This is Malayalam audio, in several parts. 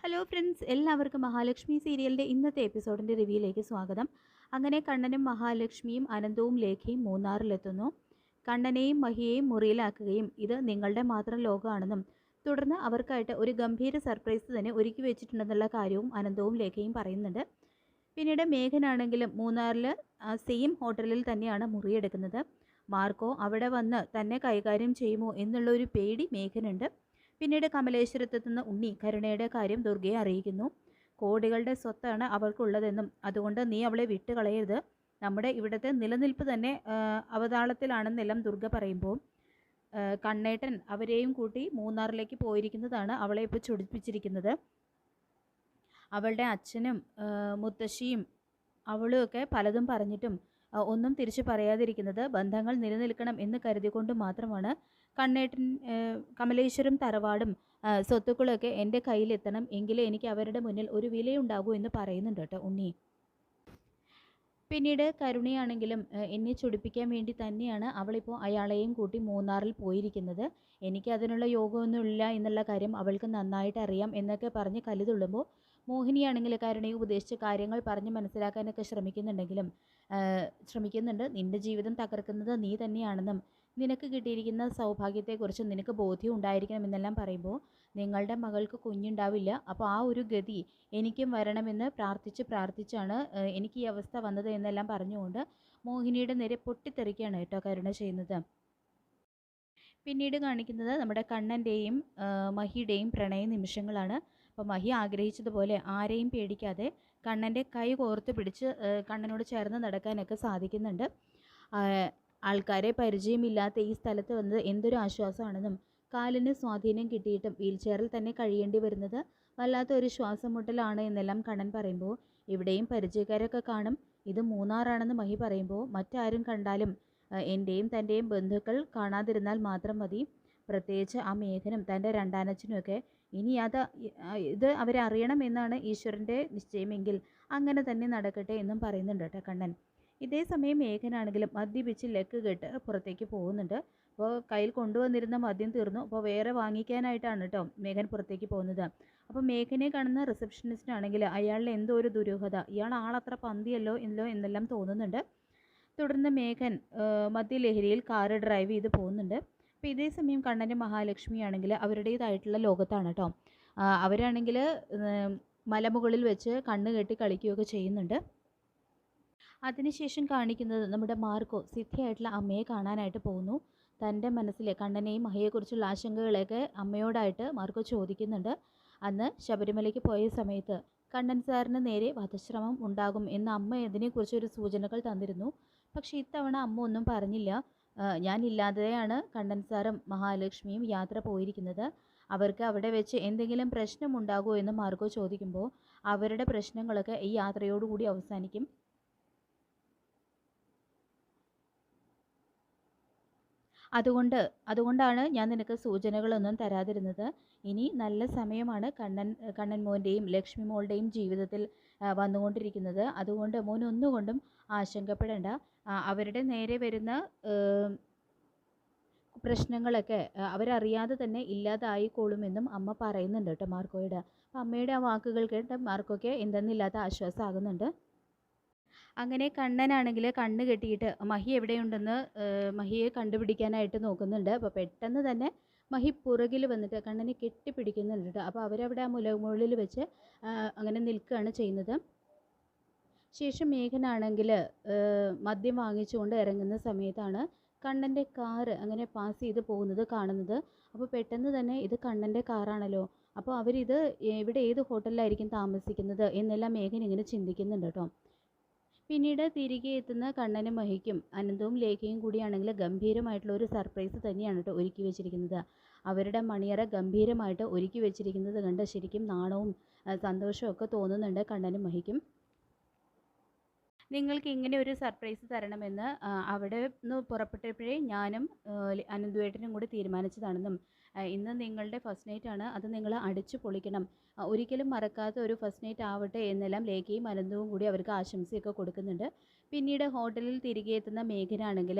ഹലോ ഫ്രണ്ട്സ്, എല്ലാവർക്കും മഹാലക്ഷ്മി സീരിയലിൻ്റെ ഇന്നത്തെ എപ്പിസോഡിൻ്റെ റിവ്യൂയിലേക്ക് സ്വാഗതം. അങ്ങനെ കണ്ണനും മഹാലക്ഷ്മിയും അനന്തവും ലേഖയും മൂന്നാറിലെത്തുന്നു. കണ്ണനെയും മഹിയെയും മുറിയിലാക്കുകയും ഇത് നിങ്ങളുടെ മാത്രം ലോകമാണെന്നും തുടർന്ന് അവർക്കായിട്ട് ഒരു ഗംഭീര സർപ്രൈസ് തന്നെ ഒരുക്കി വെച്ചിട്ടുണ്ടെന്നുള്ള കാര്യവും അനന്തവും ലേഖയും പറയുന്നുണ്ട്. പിന്നീട് മേഘനാണെങ്കിലും മൂന്നാറിൽ സെയിം ഹോട്ടലിൽ തന്നെയാണ് മുറിയെടുക്കുന്നത്. മാർക്കോ അവിടെ വന്ന് തന്നെ കൈകാര്യം ചെയ്യുമോ എന്നുള്ള ഒരു പേടി മേഘനുണ്ട്. പിന്നീട് കമലേശ്വരത്തെത്തുന്ന ഉണ്ണി കരുണയുടെ കാര്യം ദുർഗയെ അറിയിക്കുന്നു. കോടികളുടെ സ്വത്താണ് അവൾക്കുള്ളതെന്നും അതുകൊണ്ട് നീ അവളെ വിട്ടുകളയരുത്, നമ്മുടെ ഇവിടുത്തെ നിലനിൽപ്പ് തന്നെ അവതാളത്തിലാണെന്നെല്ലാം ദുർഗ പറയുമ്പോൾ കണ്ണേട്ടൻ അവരെയും കൂട്ടി മൂന്നാറിലേക്ക് പോയിരിക്കുന്നതാണ് അവളെ ഇപ്പോൾ ചൊടിപ്പിച്ചിരിക്കുന്നത്. അവളുടെ അച്ഛനും മുത്തശ്ശിയും അവളും ഒക്കെ പലതും പറഞ്ഞിട്ടും ഒന്നും തിരിച്ചു പറയാതിരിക്കുന്നത് ബന്ധങ്ങൾ നിലനിൽക്കണം എന്ന് കരുതിക്കൊണ്ട് മാത്രമാണ്. കണ്ണേട്ടൻ കമലേശ്വരം തറവാടും സ്വത്തുക്കളൊക്കെ എൻ്റെ കയ്യിലെത്തണം, എങ്കിലേ എനിക്ക് അവരുടെ മുന്നിൽ ഒരു വിലയുണ്ടാകൂ എന്ന് പറയുന്നുണ്ട് കേട്ടോ ഉണ്ണി. പിന്നീട് കരുണയാണെങ്കിലും എന്നെ ചൊടിപ്പിക്കാൻ വേണ്ടി തന്നെയാണ് അവളിപ്പോൾ അയാളെയും കൂട്ടി മൂന്നാറിൽ പോയിരിക്കുന്നത്. എനിക്ക് അതിനുള്ള യോഗമൊന്നുമില്ല എന്നുള്ള കാര്യം അവൾക്ക് നന്നായിട്ട് അറിയാം എന്നൊക്കെ പറഞ്ഞ് കലിതുള്ളുമ്പോൾ മോഹിനിയാണെങ്കിൽ കരുണയെ ഉപദേശിച്ച് കാര്യങ്ങൾ പറഞ്ഞ് മനസ്സിലാക്കാനൊക്കെ ശ്രമിക്കുന്നുണ്ട്. നിൻ്റെ ജീവിതം തകർക്കുന്നത് നീ തന്നെയാണെന്നും നിനക്ക് കിട്ടിയിരിക്കുന്ന സൗഭാഗ്യത്തെക്കുറിച്ച് നിനക്ക് ബോധ്യം ഉണ്ടായിരിക്കണമെന്നെല്ലാം പറയുമ്പോൾ നിങ്ങളുടെ മകൾക്ക് കുഞ്ഞുണ്ടാവില്ല, അപ്പോൾ ആ ഒരു ഗതി എനിക്കും വരണമെന്ന് പ്രാർത്ഥിച്ചാണ് എനിക്ക് ഈ അവസ്ഥ വന്നത് എന്നെല്ലാം പറഞ്ഞുകൊണ്ട് മോഹിനിയുടെ നേരെ പൊട്ടിത്തെറിക്കുകയാണ് കേട്ടോ കരുണ ചെയ്യുന്നത്. പിന്നീട് കാണിക്കുന്നത് നമ്മുടെ കണ്ണൻ്റെയും മഹിയുടെയും പ്രണയ നിമിഷങ്ങളാണ്. അപ്പോൾ മഹി ആഗ്രഹിച്ചതുപോലെ ആരെയും പേടിക്കാതെ കണ്ണൻ്റെ കൈ കോർത്ത് പിടിച്ച് കണ്ണനോട് ചേർന്ന് നടക്കാനൊക്കെ സാധിക്കുന്നുണ്ട്. ആൾക്കാരെ പരിചയമില്ലാത്ത ഈ സ്ഥലത്ത് വന്നത് എന്തൊരു ആശ്വാസമാണെന്നും കാലിന് സ്വാധീനം കിട്ടിയിട്ടും വീൽ ചെയറിൽ തന്നെ കഴിയേണ്ടി വരുന്നത് വല്ലാത്തൊരു ശ്വാസം മുട്ടലാണ് എന്നെല്ലാം കണ്ണൻ പറയുമ്പോൾ ഇവിടെയും പരിചയക്കാരൊക്കെ കാണും, ഇത് മൂന്നാറാണെന്ന് മഹി പറയുമ്പോൾ മറ്റാരും കണ്ടാലും എൻ്റെയും തൻ്റെയും ബന്ധുക്കൾ കാണാതിരുന്നാൽ മാത്രം മതി, പ്രത്യേകിച്ച് ആ മേഘനും തൻ്റെ രണ്ടാനച്ഛനുമൊക്കെ. ഇനി ഇത് അവരെ അറിയണമെന്നാണ് ഈശ്വരൻ്റെ നിശ്ചയമെങ്കിൽ അങ്ങനെ തന്നെ നടക്കട്ടെ എന്നും പറയുന്നുണ്ട് കേട്ടോ കണ്ണൻ. ഇതേ സമയം മേഘനാണെങ്കിലും മദ്യപിച്ച് ലെക്ക് കെട്ട് പുറത്തേക്ക് പോകുന്നുണ്ട്. അപ്പോൾ കയ്യിൽ കൊണ്ടുവന്നിരുന്ന മദ്യം തീർന്നു. അപ്പോൾ വേറെ വാങ്ങിക്കാനായിട്ടാണ് കേട്ടോ മേഘൻ പുറത്തേക്ക് പോകുന്നത്. അപ്പോൾ മേഘനെ കാണുന്ന റിസപ്ഷനിസ്റ്റിനാണെങ്കിൽ അയാളിൽ എന്തോ ഒരു ദുരൂഹത, ഇയാൾ ആളത്ര പന്തിയല്ലോ എന്നെല്ലാം തോന്നുന്നുണ്ട്. തുടർന്ന് മേഘൻ മദ്യലഹരിയിൽ കാറ് ഡ്രൈവ് ചെയ്ത് പോകുന്നുണ്ട്. അപ്പോൾ ഇതേ സമയം കണ്ണനും മഹാലക്ഷ്മിയാണെങ്കിൽ അവരുടേതായിട്ടുള്ള ലോകത്താണ് കേട്ടോ. അവരാണെങ്കിൽ മലമുകളിൽ വെച്ച് കണ്ണ് കെട്ടി കളിക്കുകയൊക്കെ ചെയ്യുന്നുണ്ട്. അതിനുശേഷം കാണിക്കുന്നത് നമ്മുടെ മാർക്കോ സിദ്ധിയായിട്ടുള്ള അമ്മയെ കാണാനായിട്ട് പോകുന്നു. തൻ്റെ മനസ്സിലെ കണ്ണനെയും മഹയെക്കുറിച്ചുള്ള ആശങ്കകളൊക്കെ അമ്മയോടായിട്ട് മാർക്കോ ചോദിക്കുന്നുണ്ട്. അന്ന് ശബരിമലയ്ക്ക് പോയ സമയത്ത് കണ്ണൻ സാറിന് നേരെ വധശ്രമം ഉണ്ടാകും എന്ന് അമ്മ ഇതിനെക്കുറിച്ചൊരു സൂചനകൾ തന്നിരുന്നു. പക്ഷേ ഇത്തവണ അമ്മ ഒന്നും പറഞ്ഞില്ല. ഞാനില്ലാതെയാണ് കണ്ണൻ സാറും മഹാലക്ഷ്മിയും യാത്ര പോയിരിക്കുന്നത്. അവർക്ക് അവിടെ വെച്ച് എന്തെങ്കിലും പ്രശ്നമുണ്ടാകുമോ എന്ന് മാർക്കോ ചോദിക്കുമ്പോൾ അവരുടെ പ്രശ്നങ്ങളൊക്കെ ഈ യാത്രയോടുകൂടി അവസാനിക്കും. അതുകൊണ്ടാണ് ഞാൻ നിനക്ക് സൂചനകളൊന്നും തരാതിരുന്നത്. ഇനി നല്ല സമയമാണ് കണ്ണൻ മോൻ്റെയും ലക്ഷ്മി മോളുടെയും ജീവിതത്തിൽ വന്നുകൊണ്ടിരിക്കുന്നത്. അതുകൊണ്ട് മോൻ ഒന്നുകൊണ്ടും ആശങ്കപ്പെടേണ്ട. അവരുടെ നേരെ വരുന്ന പ്രശ്നങ്ങളൊക്കെ അവരറിയാതെ തന്നെ ഇല്ലാതായിക്കോളുമെന്നും അമ്മ പറയുന്നുണ്ട് കേട്ടോ മാർക്കോയോട്. അപ്പം അമ്മയുടെ ആ വാക്കുകൾ കേട്ട് മാർക്കോയ്ക്ക് എന്തെന്നില്ലാത്ത ആശ്വാസമാകുന്നുണ്ട്. അങ്ങനെ കണ്ണനാണെങ്കിൽ കണ്ണ് കെട്ടിയിട്ട് മഹി എവിടെയുണ്ടെന്ന് മഹിയെ കണ്ടുപിടിക്കാനായിട്ട് നോക്കുന്നുണ്ട്. അപ്പോൾ പെട്ടെന്ന് തന്നെ മഹി പുറകിൽ വന്നിട്ട് കണ്ണനെ കെട്ടിപ്പിടിക്കുന്നുണ്ട് കേട്ടോ. അപ്പോൾ അവരവിടെ ആ മുകളിൽ വെച്ച് അങ്ങനെ നിൽക്കുകയാണ് ചെയ്യുന്നത്. ശേഷം മേഘനാണെങ്കിൽ മദ്യം വാങ്ങിച്ചുകൊണ്ട് ഇറങ്ങുന്ന സമയത്താണ് കണ്ണൻ്റെ കാറ് അങ്ങനെ പാസ് ചെയ്ത് പോകുന്നത് കാണുന്നത്. അപ്പോൾ പെട്ടെന്ന് തന്നെ ഇത് കണ്ണൻ്റെ കാറാണല്ലോ, അപ്പോൾ അവരിത് ഇവിടെ ഏത് ഹോട്ടലിലായിരിക്കും താമസിക്കുന്നത് എന്നെല്ലാം മേഘൻ ഇങ്ങനെ ചിന്തിക്കുന്നുണ്ട് കേട്ടോ. പിന്നീട് തിരികെ എത്തുന്ന കണ്ണനും മഹിക്കും അനന്തവും ലേഖയും കൂടിയാണെങ്കിൽ ഗംഭീരമായിട്ടുള്ള ഒരു സർപ്രൈസ് തന്നെയാണ് കേട്ടോ ഒരുക്കി വെച്ചിരിക്കുന്നത്. അവരുടെ മണിയറ ഗംഭീരമായിട്ട് ഒരുക്കി വെച്ചിരിക്കുന്നത് കണ്ട് ശരിക്കും നാണവും സന്തോഷവും ഒക്കെ തോന്നുന്നുണ്ട് കണ്ണനും മഹിക്കും. നിങ്ങൾക്ക് ഇങ്ങനെ ഒരു സർപ്രൈസ് തരണമെന്ന് അവിടെ നിന്ന് പുറപ്പെട്ടപ്പോഴേ ഞാനും അനന്തുവേട്ടനും കൂടി തീരുമാനിച്ചതാണെന്നും ഇന്ന് നിങ്ങളുടെ ഫസ്റ്റ് നൈറ്റ് ആണ്, അത് നിങ്ങൾ അടിച്ചു പൊളിക്കണം, ഒരിക്കലും മറക്കാത്ത ഒരു ഫസ്റ്റ് നൈറ്റ് ആവട്ടെ എന്നെല്ലാം ലേഖയും അനന്തവും കൂടി അവർക്ക് ആശംസയൊക്കെ കൊടുക്കുന്നുണ്ട്. പിന്നീട് ഹോട്ടലിൽ തിരികെ എത്തുന്ന മേഘനാണെങ്കിൽ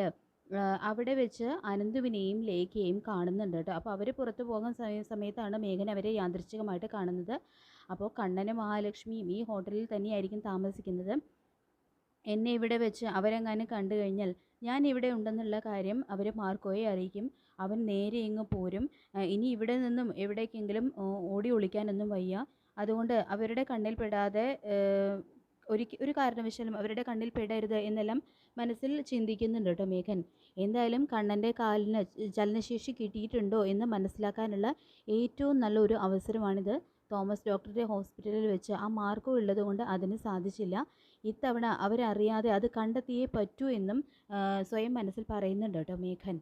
അവിടെ വെച്ച് അനന്തുവിനെയും ലേഖയെയും കാണുന്നുണ്ട് കേട്ടോ. അപ്പോൾ അവർ പുറത്തു പോകുന്ന സമയത്താണ് മേഘൻ അവരെ യാദൃച്ഛികമായിട്ട് കാണുന്നത്. അപ്പോൾ കണ്ണനും മഹാലക്ഷ്മിയും ഈ ഹോട്ടലിൽ തന്നെയായിരിക്കും താമസിക്കുന്നത്. എന്നെ ഇവിടെ വെച്ച് അവരെങ്ങാനും കണ്ടു കഴിഞ്ഞാൽ ഞാൻ ഇവിടെ ഉണ്ടെന്നുള്ള കാര്യം അവർ മാർക്കോയെ അറിയിക്കും. അവൻ നേരെ ഇങ്ങ് പോരും. ഇനി ഇവിടെ നിന്നും എവിടേക്കെങ്കിലും ഓടി ഒളിക്കാനൊന്നും വയ്യ. അതുകൊണ്ട് അവരുടെ കണ്ണിൽ പെടാതെ ഒരു കാരണവശാലും അവരുടെ കണ്ണിൽ പെടരുത് എന്നെല്ലാം മനസ്സിൽ ചിന്തിക്കുന്നുണ്ട് കേട്ടോ മേഘൻ. എന്തായാലും കണ്ണൻ്റെ കാലിന് ചലനശേഷി കിട്ടിയിട്ടുണ്ടോ എന്ന് മനസ്സിലാക്കാനുള്ള ഏറ്റവും നല്ലൊരു അവസരമാണിത്. തോമസ് ഡോക്ടറുടെ ഹോസ്പിറ്റലിൽ വെച്ച് ആ മാർക്കോ ഉള്ളതുകൊണ്ട് അതിന് സാധിച്ചില്ല. ഇത്തവണ അവരറിയാതെ അത് കണ്ടെത്തിയേ പറ്റൂ എന്നും സ്വയം മനസ്സിൽ പറയുന്നുണ്ട് കേട്ടോ മേഘൻ.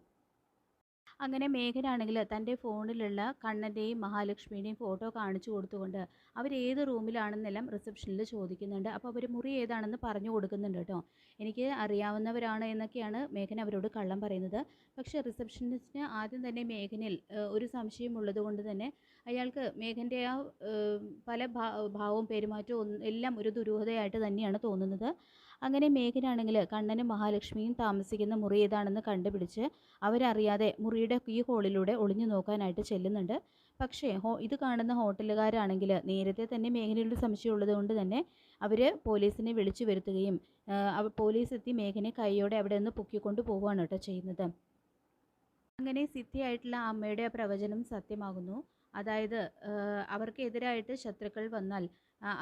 അങ്ങനെ മേഘനാണെങ്കിൽ തൻ്റെ ഫോണിലുള്ള കണ്ണൻ്റെയും മഹാലക്ഷ്മിയുടെയും ഫോട്ടോ കാണിച്ചു കൊടുത്തുകൊണ്ട് അവരേത് റൂമിലാണെന്നെല്ലാം റിസപ്ഷനിൽ ചോദിക്കുന്നുണ്ട്. അപ്പോൾ അവർ മുറി ഏതാണെന്ന് പറഞ്ഞു കൊടുക്കുന്നുണ്ട് കേട്ടോ. എനിക്ക് അറിയാവുന്നവരാണ് എന്നൊക്കെയാണ് മേഘൻ അവരോട് കള്ളം പറയുന്നത്. പക്ഷേ റിസപ്ഷനിസ്റ്റിന് ആദ്യം തന്നെ മേഘനിൽ ഒരു സംശയമുള്ളത് കൊണ്ട് തന്നെ അയാൾക്ക് മേഘൻ്റെ ആ പല ഭാവവും പെരുമാറ്റവും എല്ലാം ഒരു ദുരൂഹതയായിട്ട് തന്നെയാണ് തോന്നുന്നത്. അങ്ങനെ മേഘനാണെങ്കിൽ കണ്ണനും മഹാലക്ഷ്മിയും താമസിക്കുന്ന മുറി ഏതാണെന്ന് കണ്ടുപിടിച്ച് അവരറിയാതെ മുറിയുടെ ഈ ഹോളിലൂടെ ഒളിഞ്ഞു നോക്കാനായിട്ട് ചെല്ലുന്നുണ്ട്. പക്ഷേ ഇത് കാണുന്ന ഹോട്ടലുകാരാണെങ്കിൽ നേരത്തെ തന്നെ മേഘനയുടെ സംശയം ഉള്ളത് കൊണ്ട് തന്നെ അവർ പോലീസിനെ വിളിച്ചു വരുത്തുകയും പോലീസ് എത്തി മേഘനെ കൈയോടെ അവിടെ നിന്ന് പൊക്കിക്കൊണ്ട് പോവുകയാണ് കേട്ടോ ചെയ്യുന്നത്. അങ്ങനെ സിദ്ധിയായിട്ടുള്ള അമ്മയുടെ പ്രവചനം സത്യമാകുന്നു. അതായത് അവർക്കെതിരായിട്ട് ശത്രുക്കൾ വന്നാൽ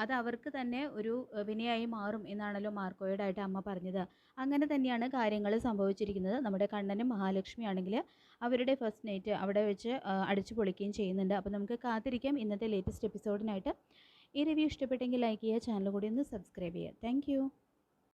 അത് അവർക്ക് തന്നെ ഒരു വിനയായി മാറും എന്നാണല്ലോ മാർക്കോയോടായിട്ട് അമ്മ പറഞ്ഞത്. അങ്ങനെ തന്നെയാണ് കാര്യങ്ങൾ സംഭവിച്ചിരിക്കുന്നത്. നമ്മുടെ കണ്ണനും മഹാലക്ഷ്മി ആണെങ്കിൽ അവരുടെ ഫസ്റ്റ് നൈറ്റ് അവിടെ വെച്ച് അടിച്ചു പൊളിക്കുകയും ചെയ്യുന്നുണ്ട്. അപ്പോൾ നമുക്ക് കാത്തിരിക്കാം ഇന്നത്തെ ലേറ്റസ്റ്റ് എപ്പിസോഡിനായിട്ട്. ഈ റിവ്യൂ ഇഷ്ടപ്പെട്ടെങ്കിൽ ലൈക്ക് ചെയ്യുക, ചാനൽ കൂടി ഒന്ന് സബ്സ്ക്രൈബ് ചെയ്യുക. താങ്ക്